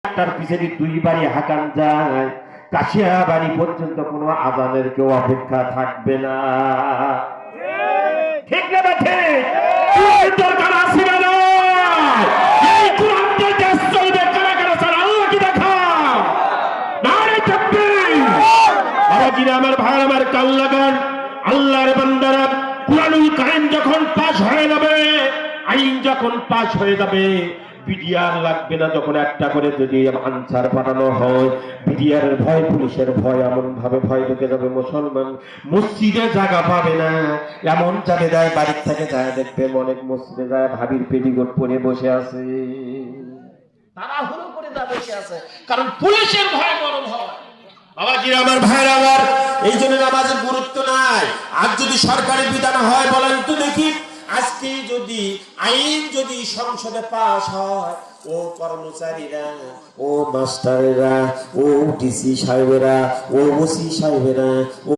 তার পিছনে দুইবারই হাঁকান যায়, কাশিয়াবাড়ি পর্যন্ত কোনো আজানের কেউ অপেক্ষা থাকবে না। ঠিক না বেঠে? দরকার আছে না? এই কোরআনটা দেশ চলবে কারা কারা ছাড়া আল্লাহ কি দেখা? নারে তাকবীর! বাবাজিরা আমার ভাই আমার কাল লাগান, আল্লাহর বান্দারা, কুরআনুল কারীম যখন পাস হয়ে যাবে, আইন যখন পাস হয়ে যাবে, বিডিআর লাগবে না। যখন একটা করে যদি আনসার পাঠানো হয়, বিডিআরের ভয়, পুলিশের ভয়, এমন ভাবে ভয় ঢুকে যাবে, মুসলমান মসজিদে জায়গা পাবে না। এমন যাবে যায়, বাড়ির থেকে যায় দেখবে অনেক মসজিদে যায় ভাবির পেটিকোট পরে বসে আছে, তাড়াহুড়ো করে যা বসে আছে, কারণ পুলিশের ভয় বড় ভয়। বাবাজিরা আমার ভাইরা আমার, এই জন্য নামাজের গুরুত্ব নাই। আর যদি সরকারি বিধান হয়, বলেন তো দেখি, আজকে যদি আইন যদি সংসদে পাস হয়, ও কর্মচারীরা, ও মাস্টারেরা, ও ডিসি সাহেবেরা, ও ওসি সাহেবেরা, ও